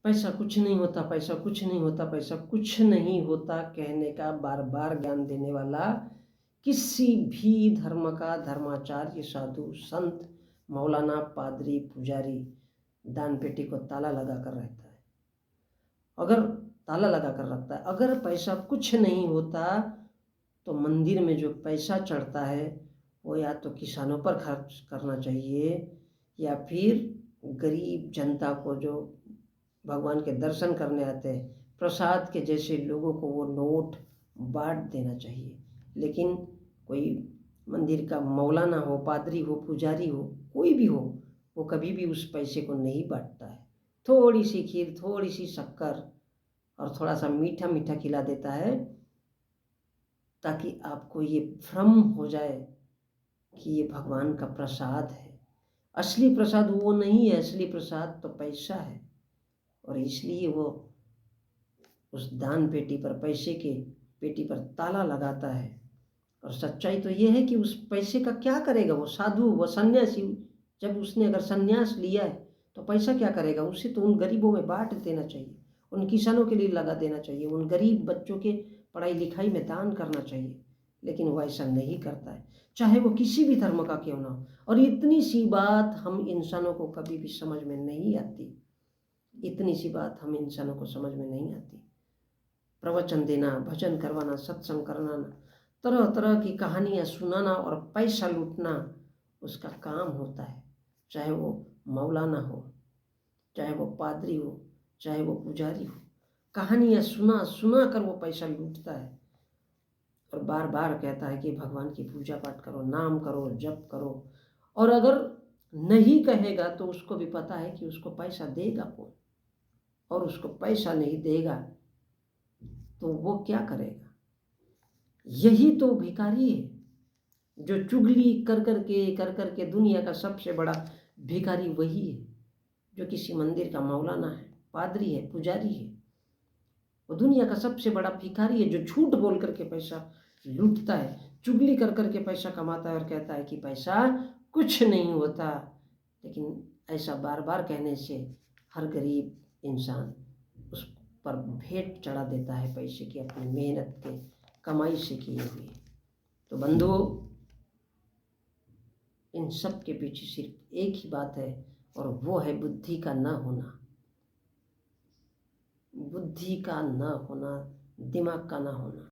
पैसा कुछ नहीं होता, पैसा कुछ नहीं होता, पैसा कुछ नहीं होता कहने का बार बार ज्ञान देने वाला किसी भी धर्म का धर्माचार्य, साधु, संत, मौलाना, पादरी, पुजारी दान पेटी को ताला लगा कर रहता है। अगर ताला लगा कर रखता है, अगर पैसा कुछ नहीं होता तो मंदिर में जो पैसा चढ़ता है वो या तो किसानों पर खर्च करना चाहिए या फिर गरीब जनता को जो भगवान के दर्शन करने आते हैं, प्रसाद के जैसे लोगों को वो नोट बांट देना चाहिए। लेकिन कोई मंदिर का मौलाना हो, पादरी हो, पुजारी हो, कोई भी हो, वो कभी भी उस पैसे को नहीं बांटता है। थोड़ी सी खीर, थोड़ी सी शक्कर और थोड़ा सा मीठा मीठा खिला देता है ताकि आपको ये भ्रम हो जाए कि ये भगवान का प्रसाद है। असली प्रसाद वो नहीं है, असली प्रसाद तो पैसा है। और इसलिए वो उस दान पेटी पर, पैसे के पेटी पर ताला लगाता है। और सच्चाई तो ये है कि उस पैसे का क्या करेगा वो साधु, वो सन्यासी? जब उसने अगर सन्यास लिया है तो पैसा क्या करेगा? उसे तो उन गरीबों में बांट देना चाहिए, उन किसानों के लिए लगा देना चाहिए, उन गरीब बच्चों के पढ़ाई लिखाई में दान करना चाहिए। लेकिन वो ऐसा नहीं करता है, चाहे वो किसी भी धर्म का क्यों ना हो। और इतनी सी बात हम इंसानों को कभी भी समझ में नहीं आती, इतनी सी बात हम इंसानों को समझ में नहीं आती। प्रवचन देना, भजन करवाना, सत्संग कराना, तरह तरह की कहानियाँ सुनाना और पैसा लूटना उसका काम होता है। चाहे वो मौलाना हो, चाहे वो पादरी हो, चाहे वो पुजारी हो, कहानियाँ सुना सुना कर वो पैसा लूटता है और बार बार कहता है कि भगवान की पूजा पाठ करो, नाम करो, जप करो। और अगर नहीं कहेगा तो उसको भी पता है कि उसको पैसा देगा कौन, और उसको पैसा नहीं देगा तो वो क्या करेगा? यही तो भिखारी है, जो चुगली कर कर के दुनिया का सबसे बड़ा भिखारी वही है, जो किसी मंदिर का मौलाना है, पादरी है, पुजारी है। वो दुनिया का सबसे बड़ा भिखारी है जो झूठ बोल करके पैसा लूटता है, चुगली कर के पैसा कमाता है और कहता है कि पैसा कुछ नहीं होता। लेकिन ऐसा बार बार कहने से हर गरीब इंसान उस पर भेंट चढ़ा देता है पैसे की, अपनी मेहनत के कमाई से किए हुए। तो बंधु, इन सब के पीछे सिर्फ एक ही बात है और वो है बुद्धि का न होना, बुद्धि का न होना, दिमाग का न होना।